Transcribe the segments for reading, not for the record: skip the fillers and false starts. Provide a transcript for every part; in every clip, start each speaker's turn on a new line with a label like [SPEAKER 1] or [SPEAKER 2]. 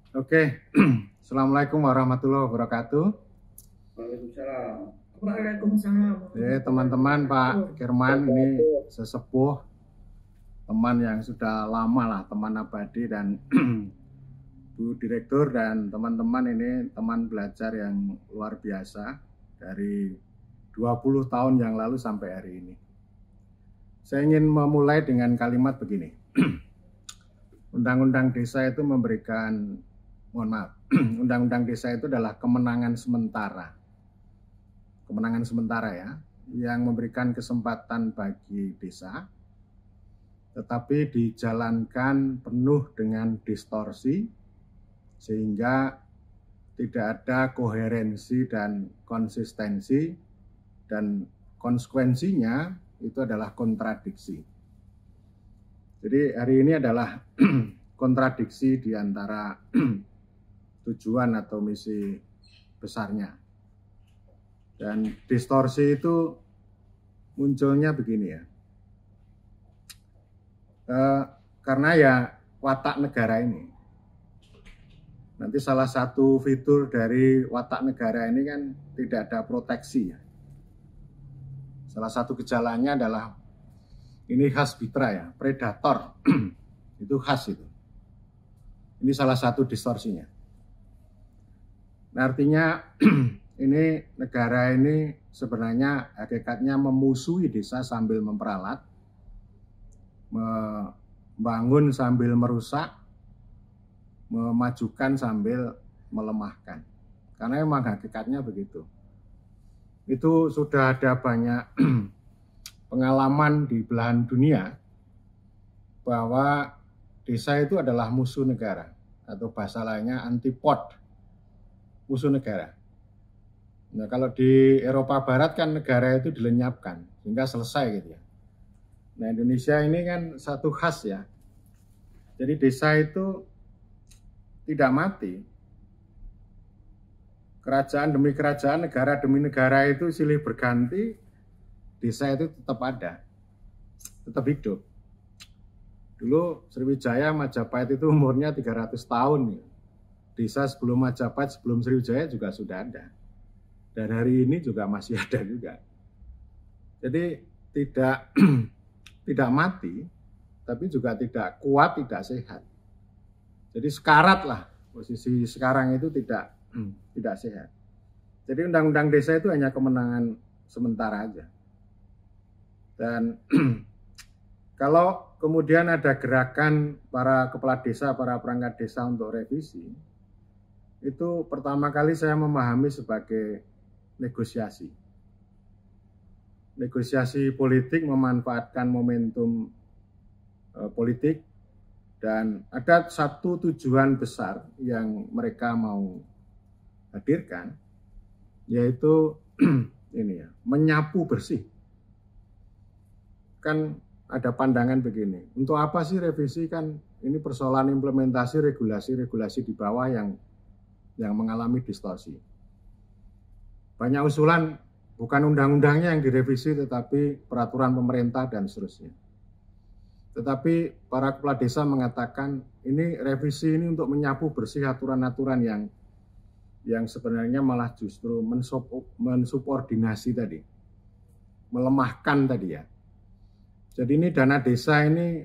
[SPEAKER 1] Oke, Assalamualaikum warahmatullahi wabarakatuh.
[SPEAKER 2] Waalaikumsalam.
[SPEAKER 3] Waalaikumsalam.
[SPEAKER 1] Teman-teman, Pak Kirman ini sesepuh, teman yang sudah lama lah, teman abadi, dan Bu Direktur dan teman-teman ini teman belajar yang luar biasa dari 20 tahun yang lalu sampai hari ini. Saya ingin memulai dengan kalimat begini. Undang-undang desa itu memberikan, mohon maaf, undang-undang desa itu adalah kemenangan sementara ya, yang memberikan kesempatan bagi desa, tetapi dijalankan penuh dengan distorsi sehingga tidak ada koherensi dan konsistensi, dan konsekuensinya itu adalah kontradiksi. Jadi hari ini adalah kontradiksi di antara tujuan atau misi besarnya. Dan distorsi itu munculnya begini ya. Karena ya watak negara ini. Nanti salah satu fitur dari watak negara ini kan tidak ada proteksi ya. Salah satu gejalanya adalah ini khas Bitra ya, predator. Itu khas itu. Ini salah satu distorsinya. Nah, artinya ini negara ini sebenarnya hakikatnya memusuhi desa sambil memperalat, membangun sambil merusak, memajukan sambil melemahkan. Karena memang hakikatnya begitu. Itu sudah ada banyak pengalaman di belahan dunia bahwa desa itu adalah musuh negara, atau bahasa lainnya antipod, musuh negara. Nah, kalau di Eropa Barat kan negara itu dilenyapkan sehingga selesai gitu ya. Nah, Indonesia ini kan satu khas ya. Jadi desa itu tidak mati. Kerajaan demi kerajaan, negara demi negara itu silih berganti, desa itu tetap ada, tetap hidup. Dulu Sriwijaya, Majapahit itu umurnya 300 tahun. Desa sebelum Majapahit, sebelum Sriwijaya juga sudah ada. Dan hari ini juga masih ada juga. Jadi tidak mati, tapi juga tidak kuat, tidak sehat. Jadi sekarat lah, posisi sekarang itu tidak sehat. Jadi undang-undang desa itu hanya kemenangan sementara aja. Dan kalau kemudian ada gerakan para kepala desa, para perangkat desa untuk revisi, itu pertama kali saya memahami sebagai negosiasi. Negosiasi politik, memanfaatkan momentum politik, dan ada satu tujuan besar yang mereka mau hadirkan, yaitu ini ya, menyapu bersih. Kan ada pandangan begini, untuk apa sih revisi, kan ini persoalan implementasi regulasi-regulasi di bawah yang mengalami distorsi. Banyak usulan, bukan undang-undangnya yang direvisi, tetapi peraturan pemerintah dan seterusnya. Tetapi para kepala desa mengatakan ini revisi ini untuk menyapu bersih aturan-aturan yang sebenarnya malah justru mensubordinasi tadi, melemahkan tadi ya. Jadi ini dana desa ini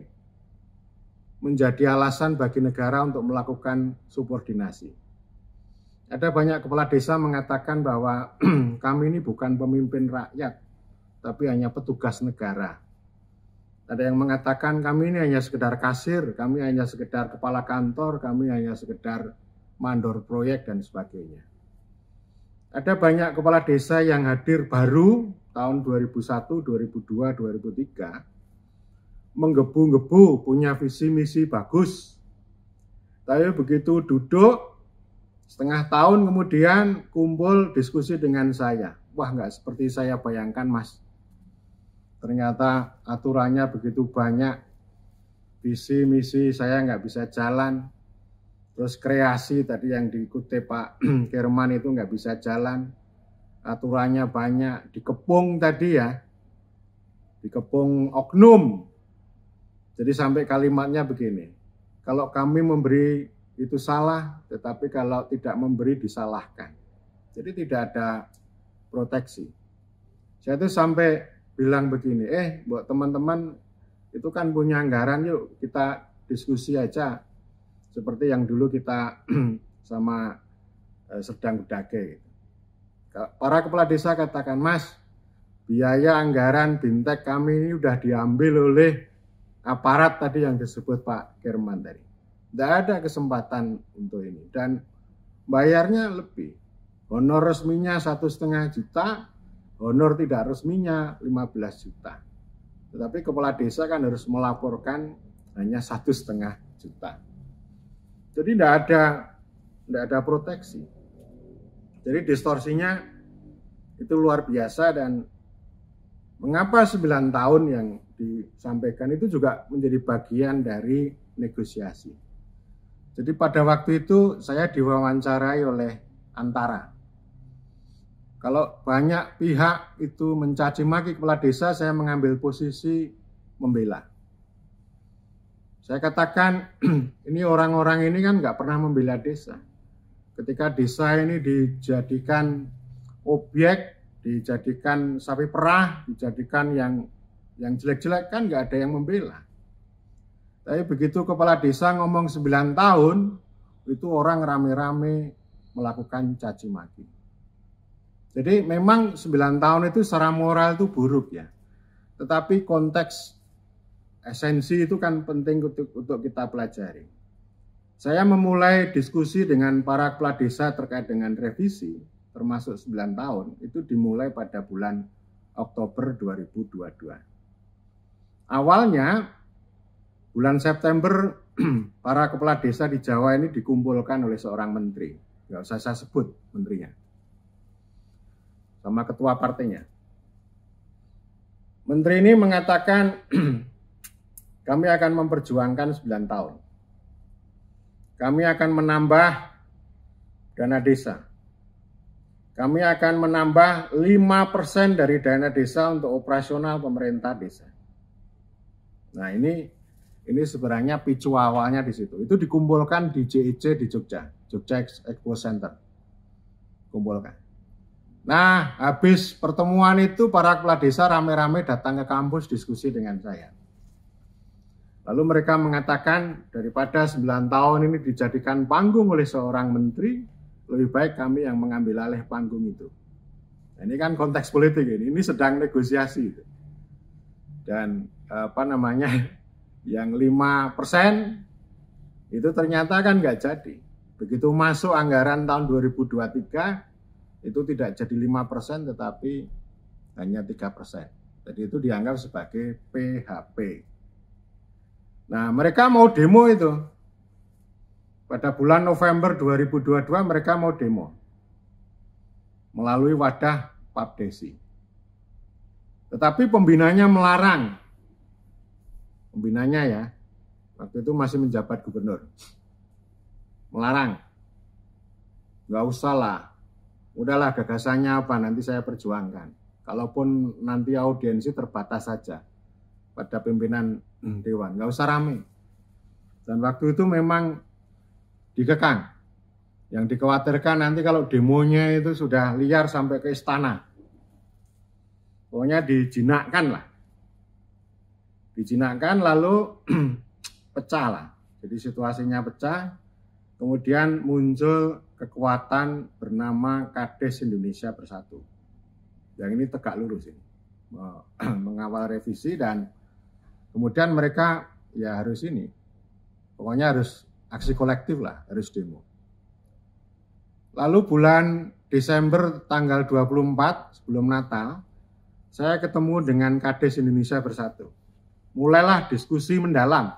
[SPEAKER 1] menjadi alasan bagi negara untuk melakukan subordinasi. Ada banyak kepala desa mengatakan bahwa kami ini bukan pemimpin rakyat, tapi hanya petugas negara. Ada yang mengatakan kami ini hanya sekedar kasir, kami hanya sekedar kepala kantor, kami hanya sekedar mandor proyek dan sebagainya. Ada banyak kepala desa yang hadir baru tahun 2001, 2002, 2003, menggebu-gebu punya visi misi bagus. Tapi begitu duduk, setengah tahun kemudian kumpul diskusi dengan saya. Wah, nggak seperti saya bayangkan, Mas. Ternyata aturannya begitu banyak, visi misi saya nggak bisa jalan. Terus kreasi tadi yang dikutip Pak Kirman itu nggak bisa jalan. Aturannya banyak, dikepung tadi ya, dikepung oknum. Jadi sampai kalimatnya begini, kalau kami memberi itu salah, tetapi kalau tidak memberi disalahkan. Jadi tidak ada proteksi. Saya tuh sampai bilang begini, buat teman-teman itu kan punya anggaran, yuk kita diskusi aja. Seperti yang dulu kita sama Sedang Bedage. Para kepala desa katakan, Mas, biaya anggaran Bintek kami ini udah diambil oleh aparat tadi yang disebut Pak Kerman tadi. Tidak ada kesempatan untuk ini. Dan bayarnya lebih. Honor resminya 1,5 juta, honor tidak resminya 15 juta. Tetapi kepala desa kan harus melaporkan hanya 1,5 juta. Jadi tidak ada proteksi. Jadi distorsinya itu luar biasa, dan mengapa 9 tahun yang disampaikan itu juga menjadi bagian dari negosiasi. Jadi pada waktu itu saya diwawancarai oleh Antara. Kalau banyak pihak itu mencaci maki kepala desa, saya mengambil posisi membela. Saya katakan, ini orang-orang ini kan nggak pernah membela desa. Ketika desa ini dijadikan objek, dijadikan sapi perah, dijadikan yang jelek-jelek, kan nggak ada yang membela. Tapi begitu kepala desa ngomong 9 tahun, itu orang rame-rame melakukan caci maki. Jadi memang 9 tahun itu secara moral itu buruk ya. Tetapi konteks esensi itu kan penting untuk kita pelajari. Saya memulai diskusi dengan para kepala desa terkait dengan revisi, termasuk 9 tahun, itu dimulai pada bulan Oktober 2022. Awalnya, bulan September, para kepala desa di Jawa ini dikumpulkan oleh seorang menteri. Nggak usah saya sebut menterinya. Sama ketua partainya. Menteri ini mengatakan, kami akan memperjuangkan 9 tahun. Kami akan menambah dana desa. Kami akan menambah 5% dari dana desa untuk operasional pemerintah desa. Nah ini sebenarnya picu awalnya di situ. Itu dikumpulkan di JEC di Jogja Expo Center. Kumpulkan. Nah, habis pertemuan itu para kepala desa rame-rame datang ke kampus diskusi dengan saya. Lalu mereka mengatakan daripada 9 tahun ini dijadikan panggung oleh seorang menteri, lebih baik kami yang mengambil alih panggung itu. Nah, ini kan konteks politik ini sedang negosiasi. Dan yang 5% itu ternyata kan nggak jadi. Begitu masuk anggaran tahun 2023 itu tidak jadi 5% tetapi hanya 3%. Jadi itu dianggap sebagai PHP. Nah mereka mau demo itu. Pada bulan November 2022 mereka mau demo melalui wadah Papdesi. Tetapi pembinanya melarang. Pembinanya ya, waktu itu masih menjabat gubernur. Melarang. Nggak usah lah. Udahlah gagasannya apa nanti saya perjuangkan. Kalaupun nanti audiensi terbatas saja pada pimpinan dewan, nggak usah rame. Dan waktu itu memang dikekang. Yang dikhawatirkan nanti kalau demonya itu sudah liar sampai ke istana. Pokoknya dijinakkan lah. Dijinakkan lalu pecah lah. Jadi situasinya pecah. Kemudian muncul kekuatan bernama Kades Indonesia Bersatu. Yang ini tegak lurus ini. Mengawal revisi dan kemudian mereka ya harus ini. Pokoknya harus aksi kolektif lah, harus demo. Lalu bulan Desember tanggal 24 sebelum Natal, saya ketemu dengan Kades Indonesia Bersatu. Mulailah diskusi mendalam.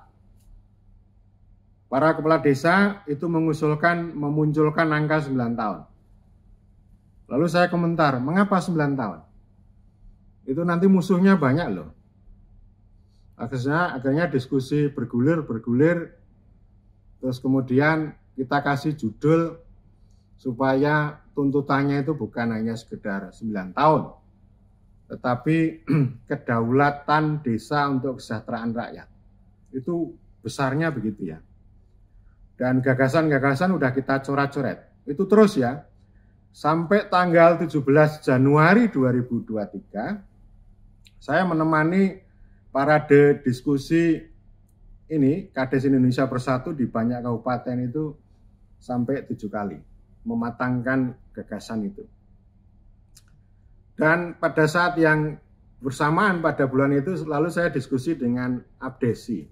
[SPEAKER 1] Para kepala desa itu memunculkan angka 9 tahun. Lalu saya komentar, mengapa 9 tahun? Itu nanti musuhnya banyak loh. Akhirnya diskusi bergulir, terus kemudian kita kasih judul supaya tuntutannya itu bukan hanya sekedar 9 tahun, tetapi kedaulatan desa untuk kesejahteraan rakyat. Itu besarnya begitu ya. Dan gagasan-gagasan udah kita coret-coret. Itu terus ya. Sampai tanggal 17 Januari 2023, saya menemani parade diskusi ini, Kades Indonesia Bersatu di banyak kabupaten itu sampai 7 kali. Mematangkan gagasan itu. Dan pada saat yang bersamaan pada bulan itu, lalu saya diskusi dengan Abdesi,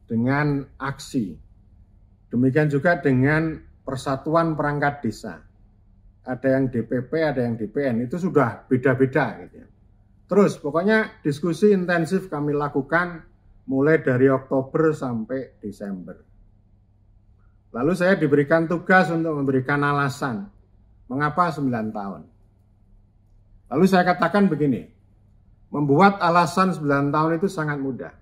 [SPEAKER 1] dengan Aksi. Demikian juga dengan Persatuan Perangkat Desa. Ada yang DPP, ada yang DPN, itu sudah beda-beda gitu ya. Terus pokoknya diskusi intensif kami lakukan mulai dari Oktober sampai Desember. Lalu saya diberikan tugas untuk memberikan alasan mengapa 9 tahun. Lalu saya katakan begini, membuat alasan 9 tahun itu sangat mudah.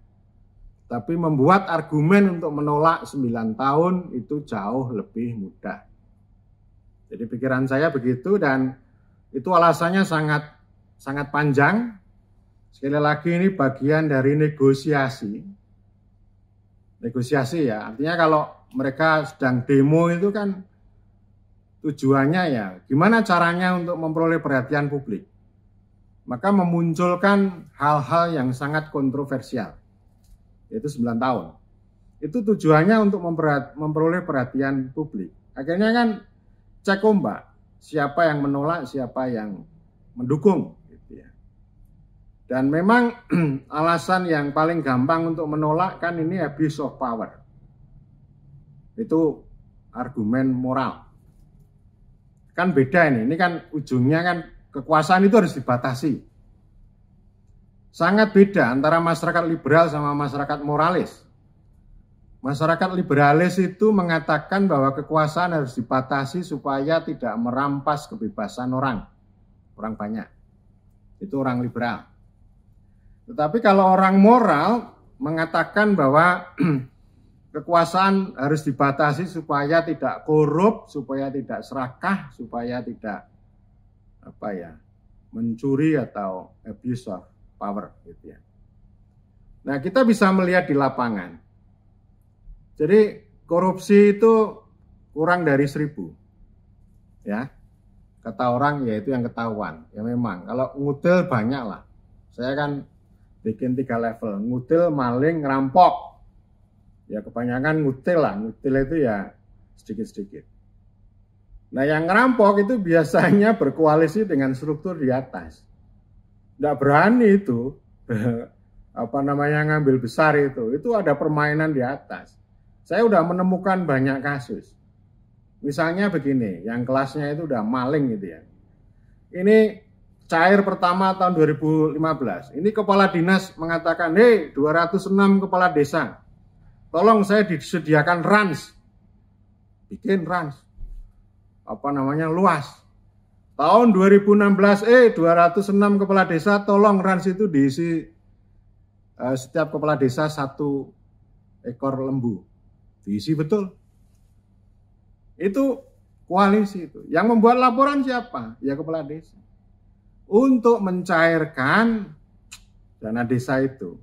[SPEAKER 1] Tapi membuat argumen untuk menolak 9 tahun itu jauh lebih mudah. Jadi pikiran saya begitu dan itu alasannya sangat panjang. Sekali lagi ini bagian dari negosiasi. Negosiasi ya, artinya kalau mereka sedang demo itu kan tujuannya ya gimana caranya untuk memperoleh perhatian publik. Maka memunculkan hal-hal yang sangat kontroversial. Yaitu 9 tahun. Itu tujuannya untuk memperoleh perhatian publik. Akhirnya kan cek ombak, siapa yang menolak, siapa yang mendukung. Gitu ya. Dan memang alasan yang paling gampang untuk menolak kan ini abuse of power. Itu argumen moral. Kan beda ini kan ujungnya kan kekuasaan itu harus dibatasi. Sangat beda antara masyarakat liberal sama masyarakat moralis. Masyarakat liberalis itu mengatakan bahwa kekuasaan harus dibatasi supaya tidak merampas kebebasan orang banyak. Itu orang liberal. Tetapi kalau orang moral mengatakan bahwa kekuasaan harus dibatasi supaya tidak korup, supaya tidak serakah, supaya tidak mencuri atau abuse of power gitu ya. Nah, kita bisa melihat di lapangan. Jadi korupsi itu kurang dari 1000. Ya. Kata orang yaitu yang ketahuan. Ya memang kalau ngutil banyak lah. Saya kan bikin 3 level. Ngutil, maling, ngerampok. Ya kebanyakan ngutil lah. Ngutil itu ya sedikit-sedikit. Nah yang ngerampok itu biasanya berkoalisi dengan struktur di atas. Nggak berani itu ngambil besar itu ada permainan di atas. Saya udah menemukan banyak kasus. Misalnya begini, yang kelasnya itu udah maling gitu ya. Ini cair pertama tahun 2015. Ini kepala dinas mengatakan, "Hei, 206 kepala desa. Tolong saya disediakan RANS." Bikin RANS. Luas. Tahun 2016, 206 kepala desa, tolong RANS itu diisi setiap kepala desa 1 ekor lembu. Diisi betul. Itu koalisi itu. Yang membuat laporan siapa? Ya kepala desa. Untuk mencairkan dana desa itu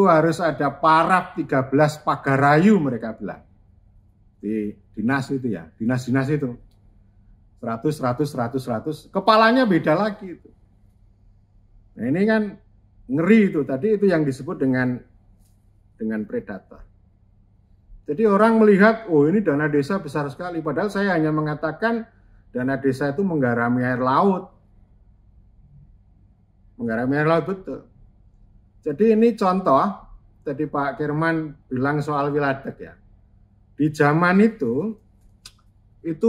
[SPEAKER 1] harus ada paraf 13 pagarayu mereka bilang. Di dinas itu ya, dinas-dinas itu. 100. Kepalanya beda lagi itu. Nah ini kan ngeri itu. Tadi itu yang disebut dengan predator. Jadi orang melihat, oh ini dana desa besar sekali. Padahal saya hanya mengatakan dana desa itu menggarami air laut. Menggarami air laut betul. Jadi ini contoh, tadi Pak Kirman bilang soal Wiladek ya. Di zaman itu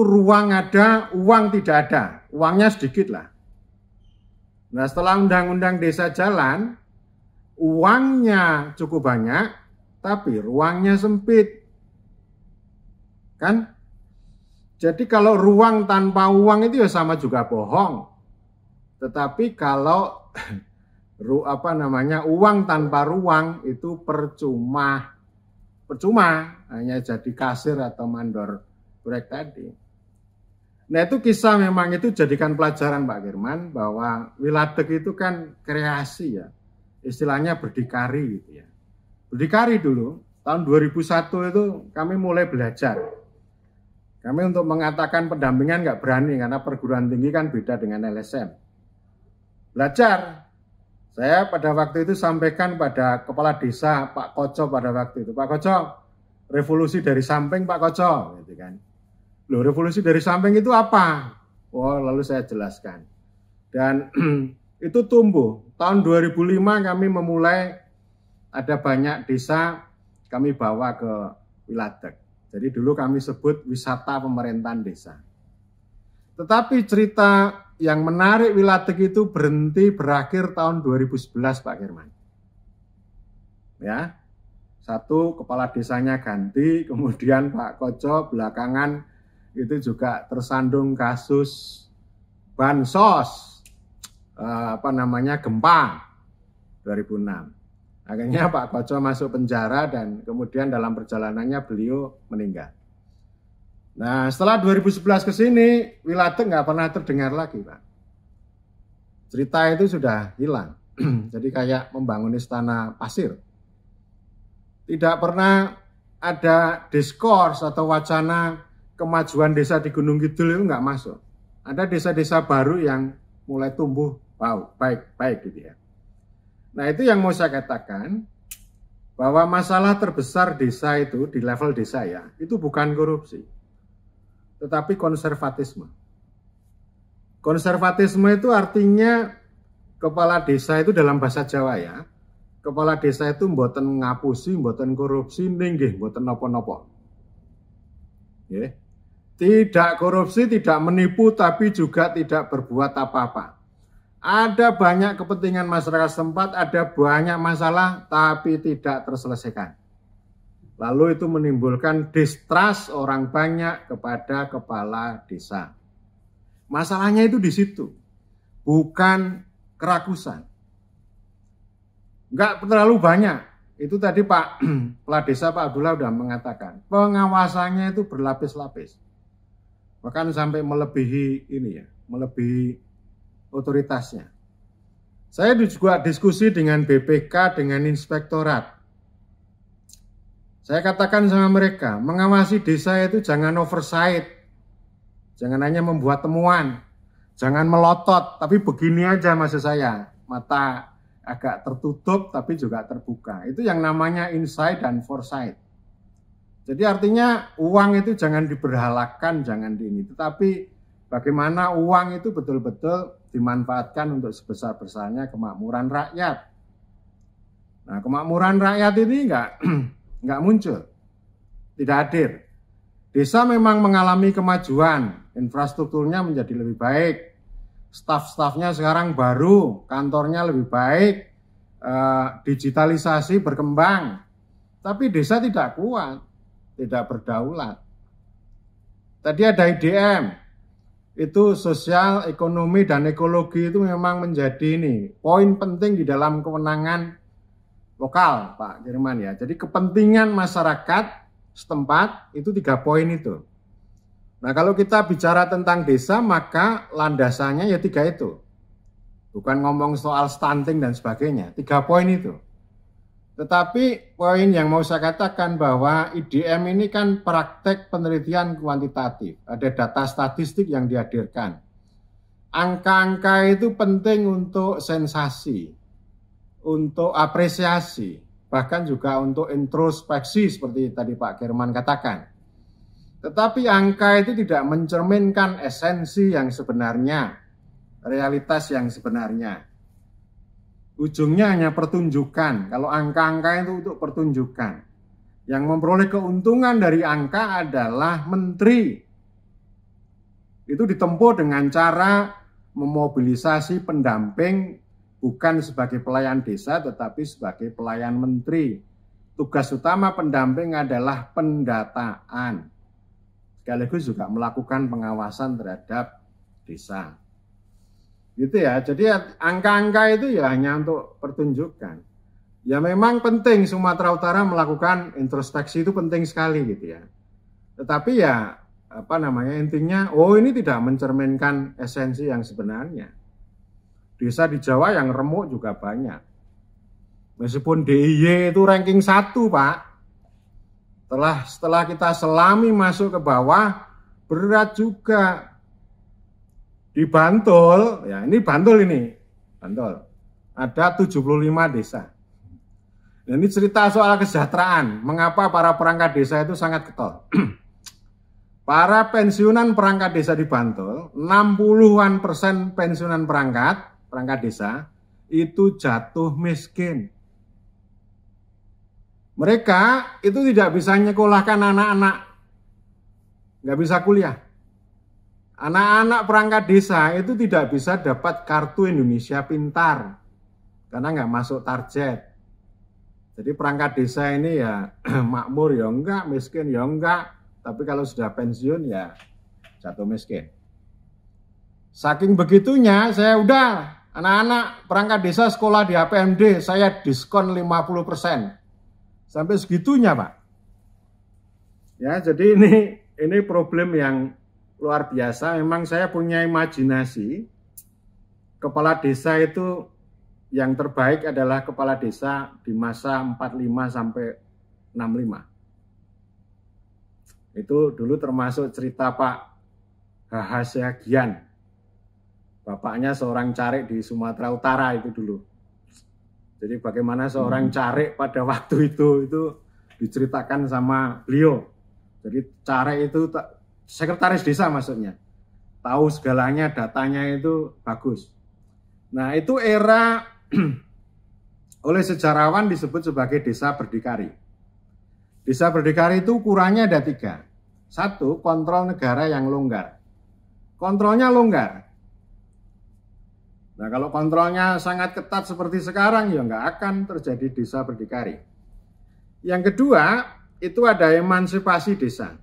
[SPEAKER 1] ruang ada, uang tidak ada. Uangnya sedikit lah. Nah setelah undang-undang desa jalan, uangnya cukup banyak, tapi ruangnya sempit. Kan? Jadi kalau ruang tanpa uang itu ya sama juga bohong. Tetapi kalau uang tanpa ruang itu percuma. Hanya jadi kasir atau mandor proyek tadi. Nah itu kisah memang itu jadikan pelajaran Pak Kirman bahwa Wiladek itu kan kreasi ya. Istilahnya berdikari gitu ya. Berdikari dulu. tahun 2001 itu kami mulai belajar. Kami untuk mengatakan pendampingan nggak berani karena perguruan tinggi kan beda dengan LSM. Belajar. Saya pada waktu itu sampaikan pada kepala desa Pak Koco pada waktu itu. Pak Koco, revolusi dari samping Pak Koco, gitu kan. Loh, revolusi dari samping itu apa? Oh, lalu saya jelaskan. Dan itu tumbuh. Tahun 2005 kami memulai ada banyak desa kami bawa ke Wiladeg. Jadi dulu kami sebut wisata pemerintahan desa. Tetapi cerita yang menarik Wiladeg itu berakhir tahun 2011 Pak Kirman. Ya, satu kepala desanya ganti, kemudian Pak Koco belakangan itu juga tersandung kasus bansos, gempa 2006. Akhirnya Pak Koco masuk penjara dan kemudian dalam perjalanannya beliau meninggal. Nah, setelah 2011 ke sini, Wiladeg nggak pernah terdengar lagi, Pak. Cerita itu sudah hilang. Jadi kayak membangun istana pasir. Tidak pernah ada diskurs atau wacana kemajuan desa di Gunung Kidul itu nggak masuk. Ada desa-desa baru yang mulai tumbuh, wow, baik gitu ya. Nah, itu yang mau saya katakan, bahwa masalah terbesar desa itu di level desa ya, itu bukan korupsi, tetapi konservatisme. Konservatisme itu artinya kepala desa itu dalam bahasa Jawa ya, kepala desa itu mboten ngapusi, mboten korupsi, ninggih mboten napa-napa. Ya. Tidak korupsi, tidak menipu, tapi juga tidak berbuat apa-apa. Ada banyak kepentingan masyarakat setempat, ada banyak masalah, tapi tidak terselesaikan. Lalu itu menimbulkan distrust orang banyak kepada kepala desa. Masalahnya itu di situ, bukan kerakusan. Enggak terlalu banyak. Itu tadi Pak Kepala Desa Pak Abdullah sudah mengatakan, pengawasannya itu berlapis-lapis. Bahkan sampai melebihi ini ya, melebihi otoritasnya. Saya juga diskusi dengan BPK, dengan inspektorat. Saya katakan sama mereka, mengawasi desa itu jangan oversight. Jangan hanya membuat temuan. Jangan melotot, tapi begini aja maksud saya. Mata agak tertutup tapi juga terbuka. Itu yang namanya insight dan foresight. Jadi artinya uang itu jangan diberhalakan, jangan ini. Tetapi bagaimana uang itu betul-betul dimanfaatkan untuk sebesar-besarnya kemakmuran rakyat. Nah, kemakmuran rakyat ini nggak muncul, tidak hadir. Desa memang mengalami kemajuan, infrastrukturnya menjadi lebih baik, staf-stafnya sekarang baru, kantornya lebih baik, digitalisasi berkembang. Tapi desa tidak kuat, tidak berdaulat. Tadi ada IDM, itu sosial, ekonomi, dan ekologi itu memang menjadi poin penting di dalam kewenangan lokal, Pak Kirman ya. Jadi kepentingan masyarakat setempat itu 3 poin itu. Nah, kalau kita bicara tentang desa, maka landasannya ya 3 itu. Bukan ngomong soal stunting dan sebagainya, 3 poin itu. Tetapi poin yang mau saya katakan bahwa IDM ini kan praktek penelitian kuantitatif. Ada data statistik yang dihadirkan. Angka-angka itu penting untuk sensasi, untuk apresiasi, bahkan juga untuk introspeksi seperti tadi Pak Kirman katakan. Tetapi angka itu tidak mencerminkan esensi yang sebenarnya, realitas yang sebenarnya. Ujungnya hanya pertunjukan. Kalau angka-angka itu untuk pertunjukan. Yang memperoleh keuntungan dari angka adalah menteri. Itu ditempuh dengan cara memobilisasi pendamping bukan sebagai pelayan desa tetapi sebagai pelayan menteri. Tugas utama pendamping adalah pendataan. Sekaligus juga melakukan pengawasan terhadap desa. Gitu ya, jadi angka-angka itu ya hanya untuk pertunjukan. Ya memang penting Sumatera Utara melakukan introspeksi itu penting sekali gitu ya. Tetapi ya intinya, ini tidak mencerminkan esensi yang sebenarnya. Desa di Jawa yang remuk juga banyak. Meskipun DIY itu ranking 1 Pak, Setelah kita selami masuk ke bawah, berat juga. Di Bantul, ya ini Bantul ini. Bantul. Ada 75 desa. Dan ini cerita soal kesejahteraan. Mengapa para perangkat desa itu sangat getol. Para pensiunan perangkat desa di Bantul, 60-an% pensiunan perangkat desa, itu jatuh miskin. Mereka itu tidak bisa nyekolahkan anak-anak. Nggak bisa kuliah. Anak-anak perangkat desa itu tidak bisa dapat kartu Indonesia Pintar. Karena nggak masuk target. Jadi perangkat desa ini ya makmur ya enggak, miskin ya enggak. Tapi kalau sudah pensiun ya jatuh miskin. Saking begitunya saya udah anak-anak perangkat desa sekolah di APMD saya diskon 50%. Sampai segitunya Pak. Ya jadi ini problem yang luar biasa. Memang saya punya imajinasi kepala desa itu yang terbaik adalah kepala desa di masa 45 sampai 65. Itu dulu termasuk cerita Pak H.H. Seagian. Bapaknya seorang carik di Sumatera Utara itu dulu. Jadi bagaimana seorang carik pada waktu itu diceritakan sama beliau. Jadi carik itu sekretaris desa maksudnya. Tahu segalanya, datanya itu bagus. Nah itu era oleh sejarawan disebut sebagai desa berdikari. Desa berdikari itu ukurannya ada 3. 1, kontrol negara yang longgar. Kontrolnya longgar. Nah kalau kontrolnya sangat ketat seperti sekarang ya nggak akan terjadi desa berdikari. Yang kedua itu ada emansipasi desa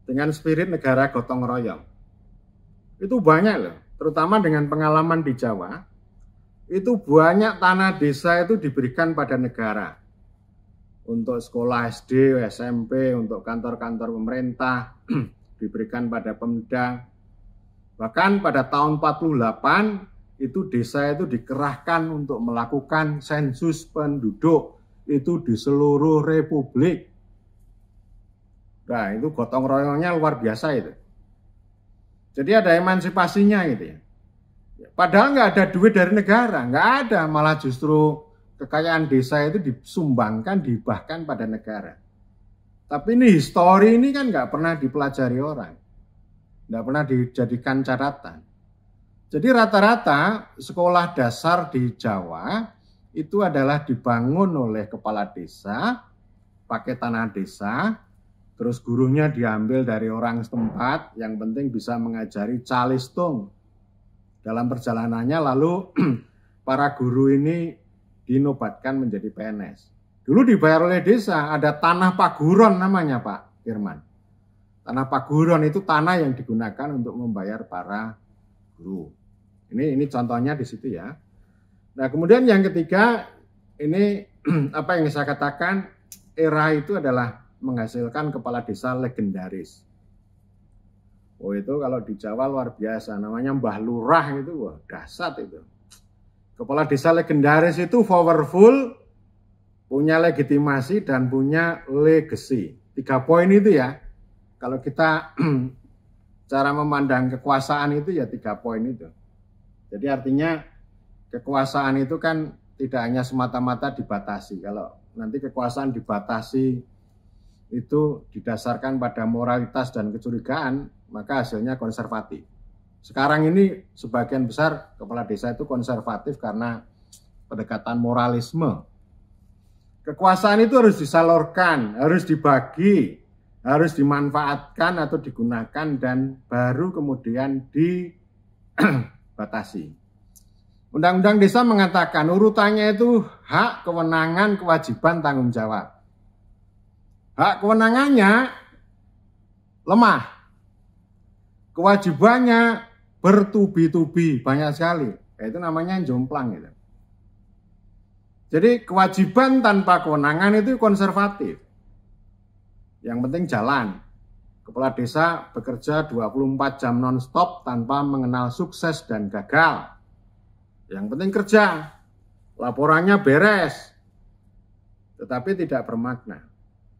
[SPEAKER 1] dengan spirit negara gotong royong. Itu banyak loh, terutama dengan pengalaman di Jawa. Itu banyak tanah desa itu diberikan pada negara. Untuk sekolah SD, SMP, untuk kantor-kantor pemerintah, diberikan pada Pemda. Bahkan pada tahun 48 itu desa itu dikerahkan untuk melakukan sensus penduduk itu di seluruh republik. Nah itu gotong royongnya luar biasa itu. Jadi ada emansipasinya gitu ya. Padahal nggak ada duit dari negara, nggak ada, malah justru kekayaan desa itu disumbangkan, dihibahkan pada negara. Tapi ini histori ini kan nggak pernah dipelajari orang. Nggak pernah dijadikan catatan. Jadi rata-rata sekolah dasar di Jawa itu adalah dibangun oleh kepala desa, pakai tanah desa, terus gurunya diambil dari orang setempat, yang penting bisa mengajari calistung. Dalam perjalanannya lalu para guru ini dinobatkan menjadi PNS. Dulu dibayar oleh desa, ada tanah paguron namanya Pak Firman. Tanah paguron itu tanah yang digunakan untuk membayar para guru. Ini contohnya di situ ya. Nah kemudian yang ketiga, ini apa yang saya katakan, era itu adalah menghasilkan kepala desa legendaris. Oh itu kalau di Jawa luar biasa, namanya Mbah Lurah itu, wah dahsyat itu. Kepala desa legendaris itu powerful, punya legitimasi dan punya legacy. 3 poin itu ya. Kalau kita cara memandang kekuasaan itu ya 3 poin itu. Jadi artinya kekuasaan itu kan tidak hanya semata-mata dibatasi. Kalau nanti kekuasaan dibatasi itu didasarkan pada moralitas dan kecurigaan, maka hasilnya konservatif. Sekarang ini sebagian besar kepala desa itu konservatif karena pendekatan moralisme. Kekuasaan itu harus disalurkan, harus dibagi, harus dimanfaatkan atau digunakan dan baru kemudian dibatasi. Undang-Undang Desa mengatakan urutannya itu hak, kewenangan, kewajiban, tanggung jawab. Hak kewenangannya lemah. Kewajibannya bertubi-tubi, banyak sekali. Itu namanya jomplang gitu. Jadi kewajiban tanpa kewenangan itu konservatif. Yang penting jalan. Kepala desa bekerja 24 jam non-stop tanpa mengenal sukses dan gagal. Yang penting kerja. Laporannya beres. Tetapi tidak bermakna.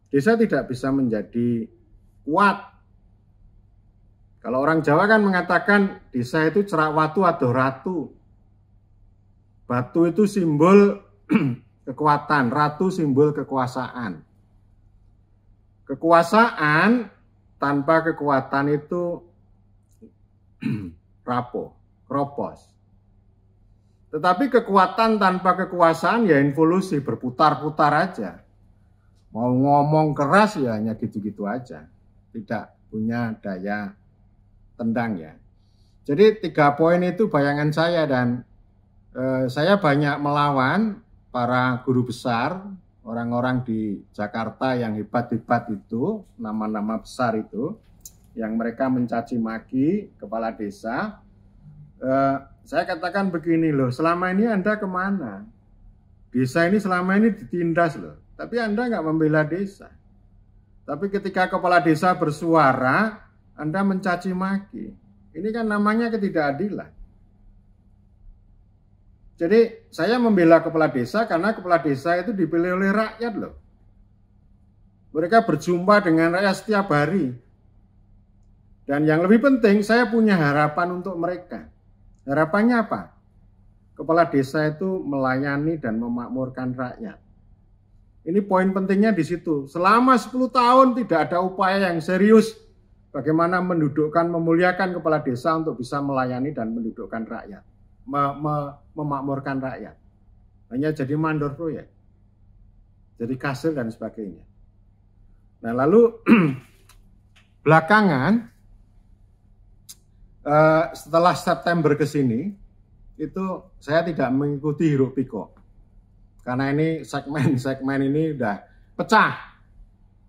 [SPEAKER 1] Desa tidak bisa menjadi kuat. Kalau orang Jawa kan mengatakan desa itu cerak watu atau ratu. Batu itu simbol kekuatan, ratu simbol kekuasaan. Kekuasaan tanpa kekuatan itu rapuh, kropos. Tetapi kekuatan tanpa kekuasaan ya involusi, berputar-putar aja. Mau ngomong keras ya hanya gitu-gitu aja. Tidak punya daya tendang ya. Jadi 3 poin itu bayangan saya, dan saya banyak melawan para guru besar, orang-orang di Jakarta yang hebat-hebat itu, nama-nama besar itu, yang mereka mencaci maki kepala desa. Saya katakan begini loh, selama ini Anda kemana? Desa ini selama ini ditindas loh, tapi Anda nggak membela desa. Tapi ketika kepala desa bersuara, Anda mencaci maki. Ini kan namanya ketidakadilan. Jadi saya membela kepala desa karena kepala desa itu dipilih oleh rakyat loh. Mereka berjumpa dengan rakyat setiap hari. Dan yang lebih penting, saya punya harapan untuk mereka. Harapannya apa? Kepala desa itu melayani dan memakmurkan rakyat. Ini poin pentingnya di situ. Selama 10 tahun tidak ada upaya yang serius bagaimana mendudukkan, memuliakan kepala desa untuk bisa melayani dan mendudukkan rakyat. Memakmurkan rakyat. Hanya jadi mandor proyek. Jadi kasir dan sebagainya. Nah lalu belakangan setelah September ke sini, itu saya tidak mengikuti hiruk pikuk. Karena ini segmen ini udah pecah.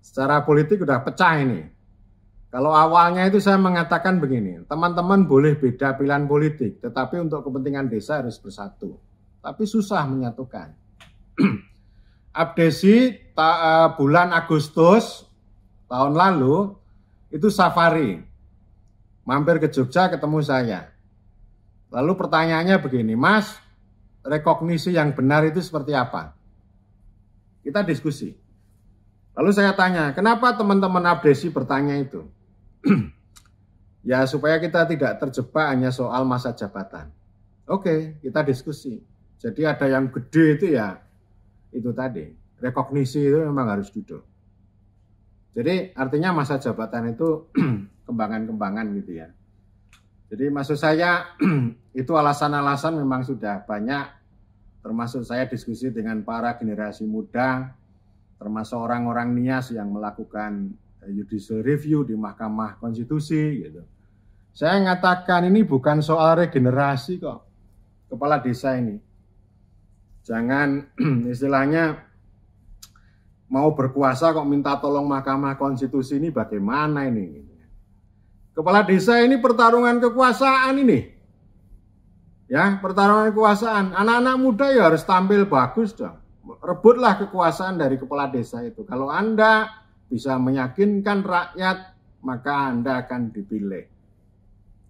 [SPEAKER 1] Secara politik udah pecah ini. Kalau awalnya itu saya mengatakan begini, teman-teman boleh beda pilihan politik, tetapi untuk kepentingan desa harus bersatu. Tapi susah menyatukan. Abdesi bulan Agustus tahun lalu, itu safari. Mampir ke Jogja ketemu saya. Lalu pertanyaannya begini, Mas, rekognisi yang benar itu seperti apa? Kita diskusi. Lalu saya tanya, kenapa teman-teman Abdesi bertanya itu? Ya supaya kita tidak terjebak hanya soal masa jabatan. Oke, kita diskusi. Jadi ada yang gede itu ya, itu tadi. Rekognisi itu memang harus duduk. Jadi artinya masa jabatan itu kembangan-kembangan gitu ya. Jadi maksud saya itu alasan-alasan memang sudah banyak, termasuk saya diskusi dengan para generasi muda, termasuk orang-orang NIAS yang melakukan judicial review di Mahkamah Konstitusi gitu. Saya mengatakan ini bukan soal regenerasi kok, kepala desa ini. Jangan istilahnya mau berkuasa kok minta tolong Mahkamah Konstitusi, ini bagaimana ini? Kepala desa ini pertarungan kekuasaan ini. Ya, pertarungan kekuasaan. Anak-anak muda ya harus tampil bagus dong. Rebutlah kekuasaan dari kepala desa itu. Kalau Anda bisa meyakinkan rakyat, maka Anda akan dipilih.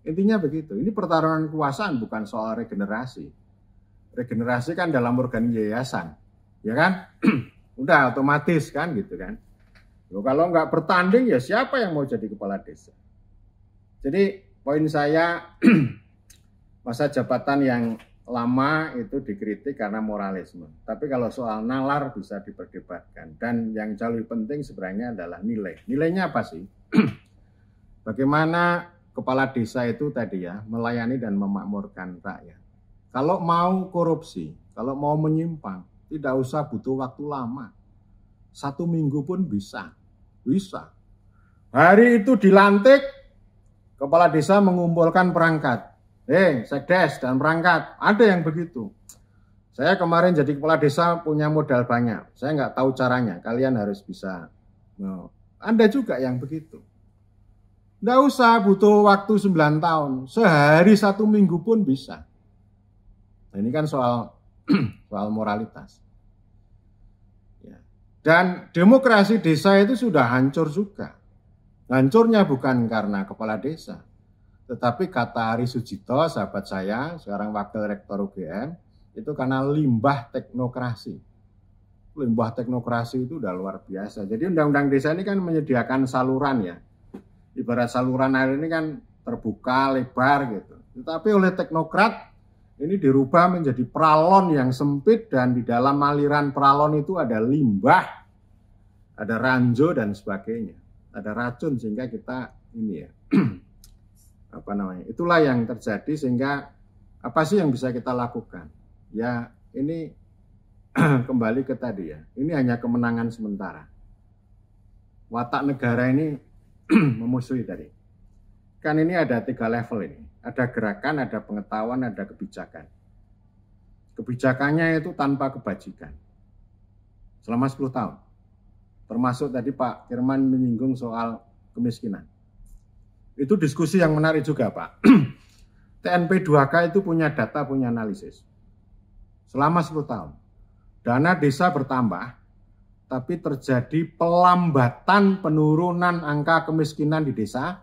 [SPEAKER 1] Intinya begitu. Ini pertarungan kekuasaan, bukan soal regenerasi. Regenerasi kan dalam organ yayasan. Ya kan? Udah otomatis kan gitu kan. Loh, kalau nggak bertanding ya siapa yang mau jadi kepala desa? Jadi poin saya masa jabatan yang lama itu dikritik karena moralisme. Tapi kalau soal nalar bisa diperdebatkan. Dan yang jauh lebih penting sebenarnya adalah nilai. Nilainya apa sih? Bagaimana kepala desa itu tadi ya melayani dan memakmurkan rakyat. Kalau mau korupsi, kalau mau menyimpang, tidak usah butuh waktu lama. 1 minggu pun bisa. Bisa. Hari itu dilantik, kepala desa mengumpulkan perangkat. Sekdes dan perangkat. Ada yang begitu. Saya kemarin jadi kepala desa punya modal banyak. Saya nggak tahu caranya. Kalian harus bisa. Anda juga yang begitu. Nggak usah butuh waktu 9 tahun. Sehari 1 minggu pun bisa. Nah, ini kan soal moralitas. Dan demokrasi desa itu sudah hancur juga. Hancurnya bukan karena kepala desa, tetapi kata Ari Sujito, sahabat saya, sekarang wakil rektor UGM, itu karena limbah teknokrasi. limbah teknokrasi itu udah luar biasa. Jadi undang-undang desa ini kan menyediakan saluran ya. Ibarat saluran air ini kan terbuka, lebar gitu. Tetapi oleh teknokrat ini dirubah menjadi peralon yang sempit dan di dalam aliran peralon itu ada limbah, ada ranjau dan sebagainya. Ada racun sehingga kita ini ya. Apa namanya? Itulah yang terjadi sehingga apa sih yang bisa kita lakukan? Ya, ini kembali ke tadi ya. Ini hanya kemenangan sementara. Watak negara ini memusuhi tadi. Kan ini ada 3 level ini. Ada gerakan, ada pengetahuan, ada kebijakan. Kebijakannya itu tanpa kebajikan. Selama 10 tahun. Termasuk tadi Pak Firman menyinggung soal kemiskinan. Itu diskusi yang menarik juga Pak. TNP 2K itu punya data, punya analisis. Selama 10 tahun. Dana desa bertambah, tapi terjadi pelambatan penurunan angka kemiskinan di desa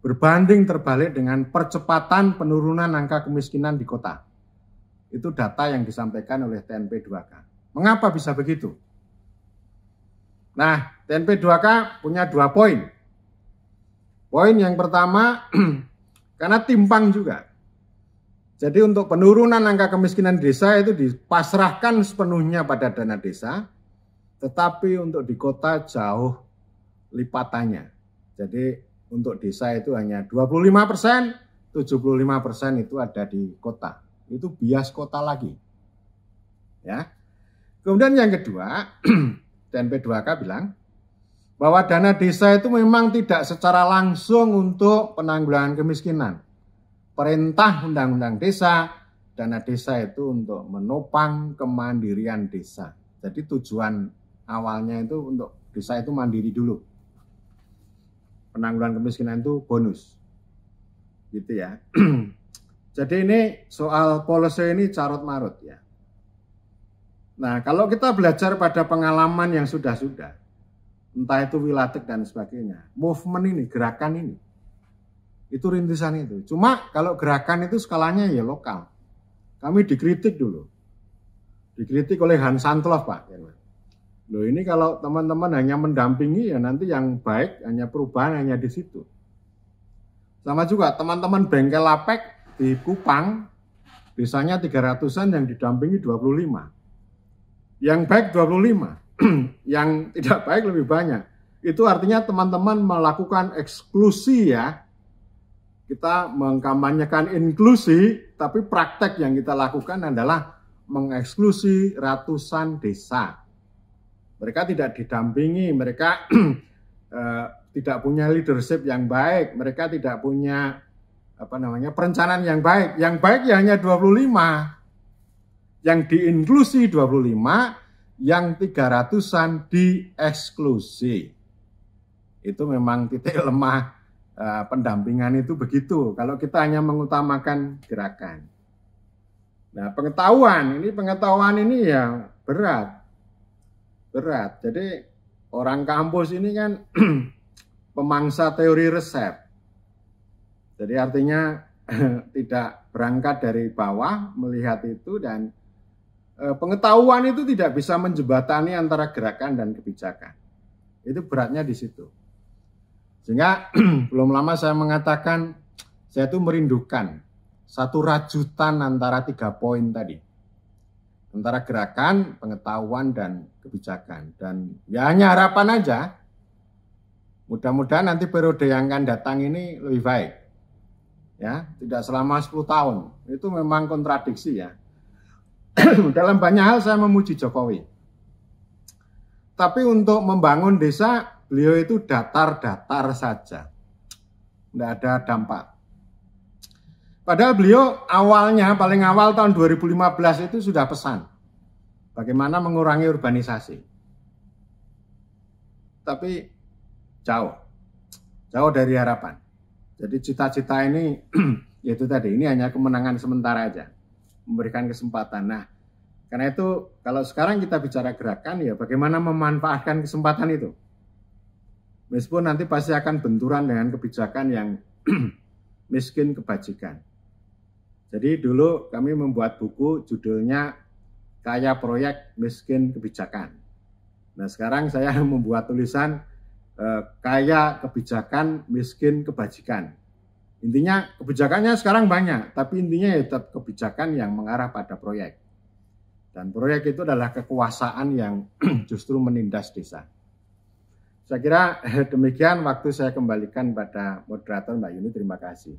[SPEAKER 1] berbanding terbalik dengan percepatan penurunan angka kemiskinan di kota. Itu data yang disampaikan oleh TNP 2K. Mengapa bisa begitu? Nah, TNP 2K punya 2 poin. Poin yang pertama, karena timpang juga. Jadi untuk penurunan angka kemiskinan desa itu dipasrahkan sepenuhnya pada dana desa, tetapi untuk di kota jauh lipatannya. Jadi untuk desa itu hanya 25%, 75% itu ada di kota. Itu bias kota lagi. Ya. Kemudian yang kedua, TNP 2K bilang bahwa dana desa itu memang tidak secara langsung untuk penanggulangan kemiskinan. Perintah undang-undang desa, dana desa itu untuk menopang kemandirian desa. Jadi tujuan awalnya itu untuk desa itu mandiri dulu. Penanggulangan kemiskinan itu bonus. Gitu ya. Jadi ini soal policy ini carut marut ya. Nah, kalau kita belajar pada pengalaman yang sudah-sudah, entah itu Wilatek dan sebagainya, movement ini, gerakan ini, itu rintisan itu. Cuma kalau gerakan itu skalanya ya lokal. Kami dikritik dulu. Dikritik oleh Hans Santloff, Pak. Loh ini kalau teman-teman hanya mendampingi ya nanti yang baik hanya perubahan hanya di situ. Sama juga teman-teman bengkel lapek di Kupang, desanya 300-an yang didampingi 25. Yang baik 25, yang tidak baik lebih banyak. Itu artinya teman-teman melakukan eksklusi ya. Kita mengkampanyekan inklusi, tapi praktek yang kita lakukan adalah mengeksklusi ratusan desa. Mereka tidak didampingi, mereka tidak punya leadership yang baik, mereka tidak punya perencanaan yang baik. Yang baik ya hanya 25. Yang diinklusi 25, yang 300-an dieksklusi. Itu memang titik lemah pendampingan itu begitu. Kalau kita hanya mengutamakan gerakan. Nah, pengetahuan ini ya berat. Jadi orang kampus ini kan pemangsa teori resep. Jadi artinya tidak berangkat dari bawah melihat itu dan pengetahuan itu tidak bisa menjembatani antara gerakan dan kebijakan. Itu beratnya di situ. Sehingga belum lama saya mengatakan saya itu merindukan satu rajutan antara 3 poin tadi. Antara gerakan, pengetahuan, dan kebijakan. Dan ya hanya harapan aja. Mudah-mudahan nanti periode yang akan datang ini lebih baik. Ya, tidak selama 10 tahun. Itu memang kontradiksi ya. Dalam banyak hal saya memuji Jokowi. Tapi untuk membangun desa, beliau itu datar-datar saja. Tidak ada dampak. Padahal beliau awalnya, paling awal tahun 2015 itu sudah pesan. Bagaimana mengurangi urbanisasi. Tapi jauh dari harapan. Jadi cita-cita ini, yaitu tadi, ini hanya kemenangan sementara aja. Memberikan kesempatan. Nah, karena itu kalau sekarang kita bicara gerakan, ya bagaimana memanfaatkan kesempatan itu. Meskipun nanti pasti akan benturan dengan kebijakan yang miskin kebajikan. Jadi dulu kami membuat buku judulnya kaya proyek, miskin kebijakan. Nah sekarang saya membuat tulisan kaya kebijakan, miskin kebajikan. Intinya kebijakannya sekarang banyak, tapi intinya ya tetap kebijakan yang mengarah pada proyek. Dan proyek itu adalah kekuasaan yang justru menindas desa. Saya kira demikian, waktu saya kembalikan pada moderator Mbak Yuni, terima kasih.